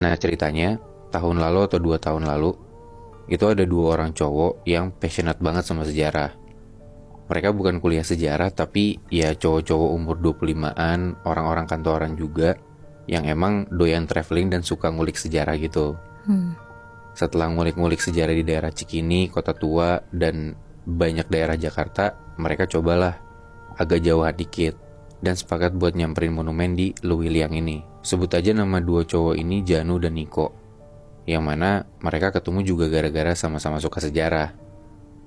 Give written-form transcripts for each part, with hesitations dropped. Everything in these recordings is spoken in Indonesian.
Nah ceritanya tahun lalu atau 2 tahun lalu itu ada 2 orang cowok yang passionate banget sama sejarah. Mereka bukan kuliah sejarah tapi ya cowok-cowok umur 25-an, orang-orang kantoran juga yang emang doyan traveling dan suka ngulik sejarah gitu. Setelah ngulik-ngulik sejarah di daerah Cikini, Kota Tua, dan banyak daerah Jakarta, mereka cobalah agak jauhan dikit dan sepakat buat nyamperin monumen di Luwiliang ini. Sebut aja nama 2 cowok ini, Janu dan Niko, yang mana mereka ketemu juga gara-gara sama-sama suka sejarah.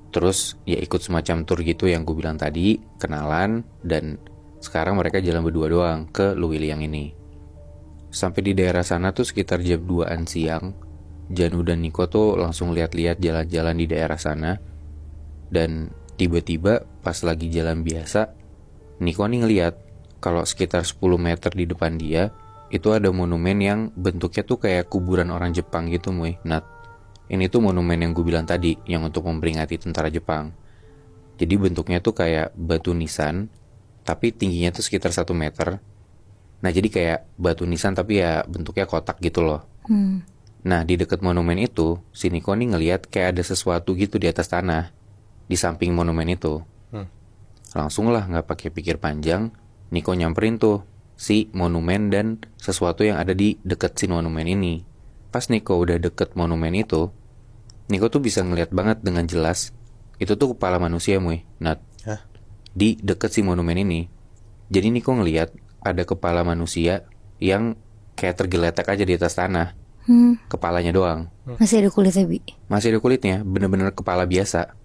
Terus ya ikut semacam tour gitu yang gue bilang tadi, kenalan, dan sekarang mereka jalan berdua doang ke Luwiliang ini. Sampai di daerah sana tuh sekitar jam 2-an siang, Janu dan Niko tuh langsung lihat-lihat jalan-jalan di daerah sana. Dan tiba-tiba pas lagi jalan biasa, Niko nih ngeliat kalau sekitar 10 meter di depan dia itu ada monumen yang bentuknya tuh kayak kuburan orang Jepang gitu, Muy. Nah, ini tuh monumen yang gue bilang tadi, yang untuk memperingati tentara Jepang. Jadi bentuknya tuh kayak batu nisan, tapi tingginya tuh sekitar 1 meter. Nah jadi kayak batu nisan tapi ya bentuknya kotak gitu loh. Nah di dekat monumen itu, si Niko nih ngeliat kayak ada sesuatu gitu di atas tanah, di samping monumen itu. Langsung lah gak pakai pikir panjang, Niko nyamperin tuh si monumen dan sesuatu yang ada di dekat si monumen ini. Pas Niko udah deket monumen itu, Niko tuh bisa ngeliat banget dengan jelas itu tuh kepala manusia, Muy. Nat, di deket si monumen ini. Jadi Niko ngeliat ada kepala manusia yang kayak tergeletak aja di atas tanah. Kepalanya doang. Masih ada kulitnya, Bi? Masih ada kulitnya, bener-bener kepala biasa.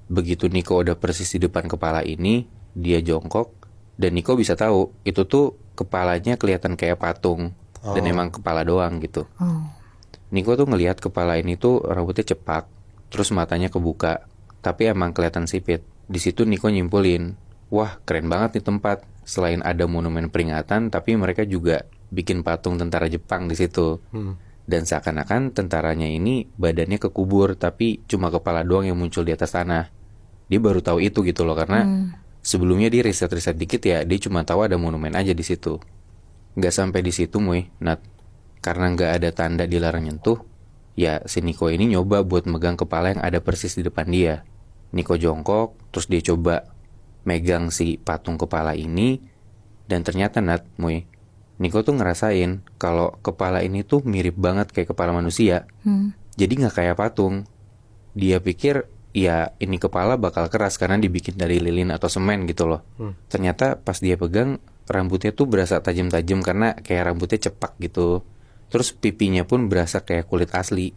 Begitu Niko udah persis di depan kepala ini, dia jongkok, dan Niko bisa tahu itu tuh kepalanya kelihatan kayak patung. Dan emang kepala doang gitu. Niko tuh ngelihat kepala ini tuh rambutnya cepak, terus matanya kebuka, tapi emang kelihatan sipit. Di situ Niko nyimpulin, wah keren banget nih tempat. Selain ada monumen peringatan, tapi mereka juga bikin patung tentara Jepang di situ. Dan seakan-akan tentaranya ini badannya kekubur, tapi cuma kepala doang yang muncul di atas tanah. Dia baru tahu itu gitu loh, karena sebelumnya dia riset-riset dikit ya, dia cuma tahu ada monumen aja di situ. Gak sampai di situ, Muy, Nat. Karena gak ada tanda dilarang nyentuh, ya si Niko ini nyoba buat megang kepala yang ada persis di depan dia. Niko jongkok, terus dia coba megang si patung kepala ini, dan ternyata Nat, Muy, Niko tuh ngerasain kalau kepala ini tuh mirip banget kayak kepala manusia. Jadi gak kayak patung. Dia pikir ya ini kepala bakal keras karena dibikin dari lilin atau semen gitu loh. Ternyata pas dia pegang, rambutnya tuh berasa tajam-tajam karena kayak rambutnya cepak gitu. Terus pipinya pun berasa kayak kulit asli.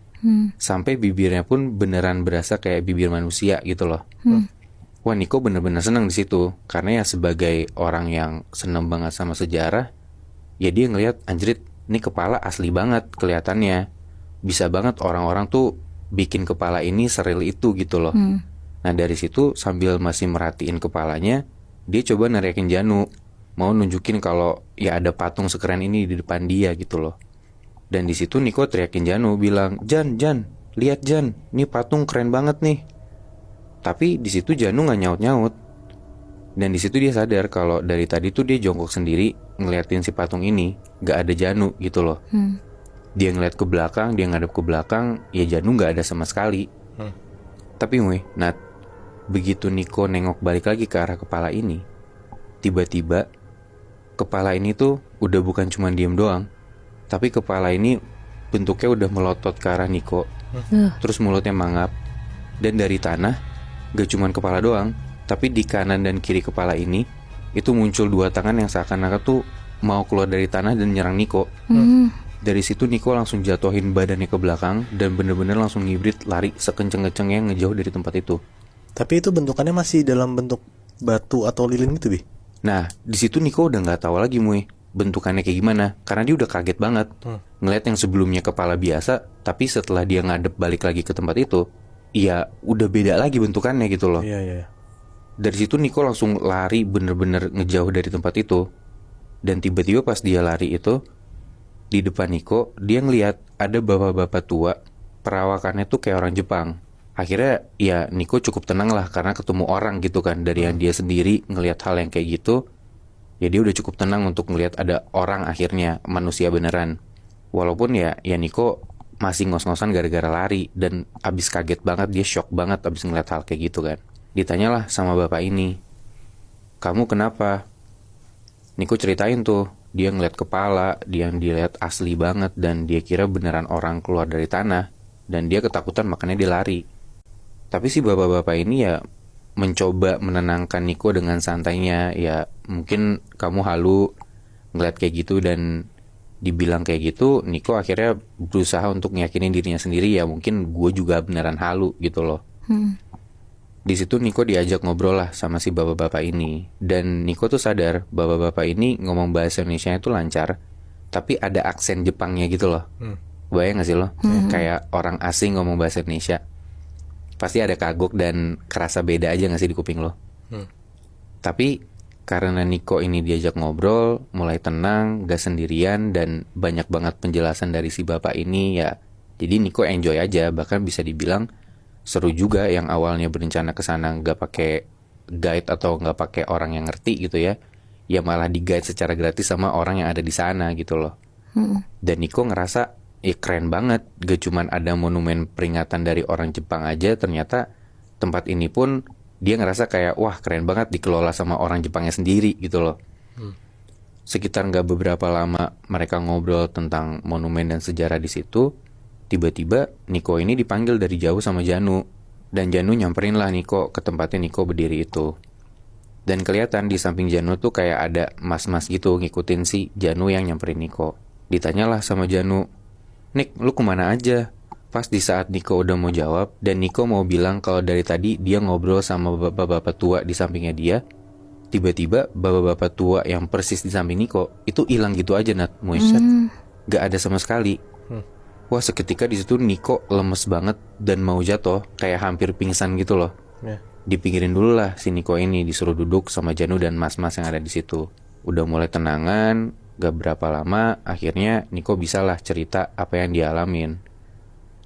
Sampai bibirnya pun beneran berasa kayak bibir manusia gitu loh. Wah, Niko bener-bener seneng di situ karena ya sebagai orang yang seneng banget sama sejarah, ya dia ngelihat anjrit, ini kepala asli banget kelihatannya. Bisa banget orang-orang tuh bikin kepala ini seril itu gitu loh. Nah dari situ sambil masih merhatiin kepalanya, dia coba narikin Janu, mau nunjukin kalau ya ada patung sekeren ini di depan dia gitu loh. Dan di situ Niko teriakin Janu, bilang, Jan, lihat Jan, ini patung keren banget nih. Tapi di situ Janu nggak nyaut-nyaut. Dan di situ dia sadar kalau dari tadi tuh dia jongkok sendiri ngeliatin si patung ini, nggak ada Janu gitu loh. Dia ngeliat ke belakang, dia ngadep ke belakang, ya Janu nggak ada sama sekali. Tapi Muy, Nat, begitu Niko nengok balik lagi ke arah kepala ini, tiba-tiba kepala ini tuh udah bukan cuma diem doang, tapi kepala ini bentuknya udah melotot ke arah Niko. Terus mulutnya mangap. Dan dari tanah gak cuma kepala doang, tapi di kanan dan kiri kepala ini itu muncul 2 tangan yang seakan-akan tuh mau keluar dari tanah dan nyerang Niko. Dari situ Niko langsung jatuhin badannya ke belakang dan bener-bener langsung ngibrit lari sekenceng-kencengnya ngejauh dari tempat itu. Tapi itu bentukannya masih dalam bentuk batu atau lilin gitu, Bi? Nah di situ Niko udah nggak tahu lagi, Muy, bentukannya kayak gimana, karena dia udah kaget banget. Ngeliat yang sebelumnya kepala biasa, tapi setelah dia ngadep balik lagi ke tempat itu, ya udah beda lagi bentukannya gitu loh. Iya. Dari situ Niko langsung lari bener-bener ngejauh dari tempat itu. Dan tiba-tiba pas dia lari itu, di depan Niko dia ngeliat ada bapak-bapak tua, perawakannya tuh kayak orang Jepang. Akhirnya ya Niko cukup tenang lah karena ketemu orang gitu kan. Dari yang dia sendiri ngeliat hal yang kayak gitu, ya dia udah cukup tenang untuk ngeliat ada orang akhirnya, manusia beneran. Walaupun ya Niko masih ngos-ngosan gara-gara lari dan abis kaget banget, dia shock banget abis ngeliat hal kayak gitu kan. Ditanyalah sama bapak ini, kamu kenapa? Niko ceritain tuh, dia ngeliat kepala, dia dilihat asli banget dan dia kira beneran orang keluar dari tanah dan dia ketakutan makanya dia lari. Tapi si bapak-bapak ini ya mencoba menenangkan Niko dengan santainya, ya mungkin kamu halu ngeliat kayak gitu dan dibilang kayak gitu. Niko akhirnya berusaha untuk ngeyakinin dirinya sendiri, ya mungkin gue juga beneran halu gitu loh. Di situ Niko diajak ngobrol lah sama si bapak-bapak ini. Dan Niko tuh sadar bapak-bapak ini ngomong bahasa Indonesia itu lancar, tapi ada aksen Jepangnya gitu loh. Bayang gak sih lo? Kayak orang asing ngomong bahasa Indonesia. Pasti ada kagok dan kerasa beda aja gak sih di kuping lo? Tapi karena Niko ini diajak ngobrol, mulai tenang, gak sendirian, dan banyak banget penjelasan dari si bapak ini ya. Jadi Niko enjoy aja, bahkan bisa dibilang seru juga. Yang awalnya berencana ke sana nggak pakai guide atau nggak pakai orang yang ngerti gitu ya malah di guide secara gratis sama orang yang ada di sana gitu loh. Dan Niko ngerasa keren banget, gak cuman ada monumen peringatan dari orang Jepang aja, ternyata tempat ini pun dia ngerasa kayak wah keren banget dikelola sama orang Jepangnya sendiri gitu loh. Sekitar nggak beberapa lama mereka ngobrol tentang monumen dan sejarah di situ. Tiba-tiba Niko ini dipanggil dari jauh sama Janu. Dan Janu nyamperin lah Niko ke tempatnya Niko berdiri itu. Dan kelihatan di samping Janu tuh kayak ada mas-mas gitu ngikutin si Janu yang nyamperin Niko. Ditanyalah sama Janu, Nik, lu kemana aja? Pas di saat Niko udah mau jawab, dan Niko mau bilang kalau dari tadi dia ngobrol sama bapak-bapak tua di sampingnya dia, tiba-tiba bapak-bapak tua yang persis di samping Niko itu hilang gitu aja, Nat. Muiset. Gak ada sama sekali. Wah, seketika di situ Niko lemes banget dan mau jatuh, kayak hampir pingsan gitu loh. Dipinggirin dulu lah si Niko ini, disuruh duduk sama Janu dan mas-mas yang ada di situ. Udah mulai tenangan, gak berapa lama akhirnya Niko bisalah cerita apa yang dia alamin.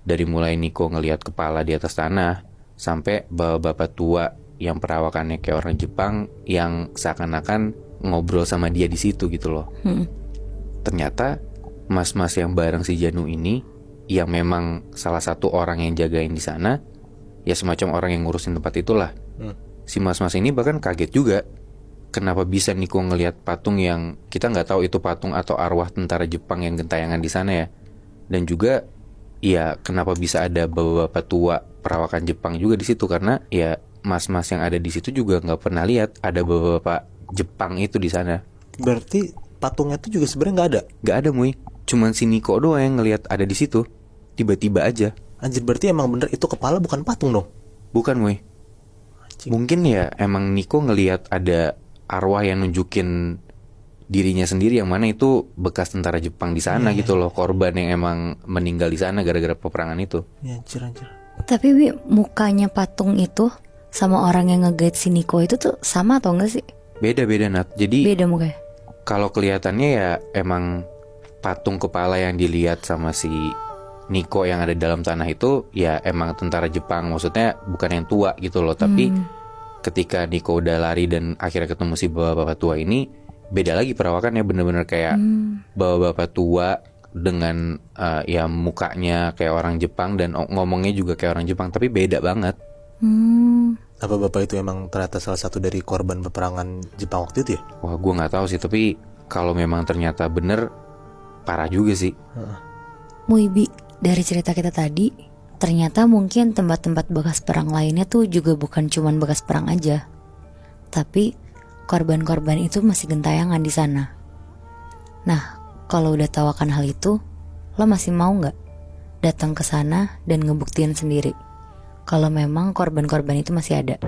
Dari mulai Niko ngelihat kepala di atas tanah, sampai bapak-bapak tua yang perawakannya kayak orang Jepang yang seakan-akan ngobrol sama dia di situ gitu loh. Ternyata mas-mas yang bareng si Janu ini, yang memang salah satu orang yang jagain di sana, ya semacam orang yang ngurusin tempat itulah. Si mas-mas ini bahkan kaget juga, kenapa bisa Niko ngelihat patung yang kita nggak tahu itu patung atau arwah tentara Jepang yang gentayangan di sana ya. Dan juga ya kenapa bisa ada bapak-bapak tua perawakan Jepang juga di situ, karena ya mas-mas yang ada di situ juga nggak pernah lihat ada bapak-bapak Jepang itu di sana. Berarti patungnya tuh juga sebenarnya nggak ada? Nggak ada, Muy. Cuman si Niko doang yang ngelihat ada di situ. Tiba-tiba aja. Anjir, berarti emang bener itu kepala bukan patung dong? Bukan, Muy. Mungkin ya emang Niko ngelihat ada arwah yang nunjukin dirinya sendiri, yang mana itu bekas tentara Jepang di sana gitu loh, korban yang emang meninggal di sana gara-gara peperangan itu. Ya, anjir. Tapi Wi, mukanya patung itu sama orang yang nge-guide si Niko itu tuh sama atau enggak sih? Beda-beda, Nat. Jadi Beda mukanya. kalau kelihatannya ya emang patung kepala yang dilihat sama si Niko yang ada dalam tanah itu ya emang tentara Jepang, maksudnya bukan yang tua gitu loh. Tapi ketika Niko udah lari dan akhirnya ketemu si bapak-bapak tua ini, beda lagi perawakannya, bener-bener kayak bapak-bapak tua dengan ya mukanya kayak orang Jepang dan ngomongnya juga kayak orang Jepang, tapi beda banget. Apa bapak itu emang ternyata salah satu dari korban peperangan Jepang waktu itu ya? Wah, gue nggak tahu sih, tapi kalau memang ternyata bener, parah juga sih. Muibi, dari cerita kita tadi, ternyata mungkin tempat-tempat bekas perang lainnya tuh juga bukan cuman bekas perang aja, tapi korban-korban itu masih gentayangan di sana. Nah, kalau udah tahu akan hal itu, lo masih mau nggak datang ke sana dan ngebuktiin sendiri kalau memang korban-korban itu masih ada?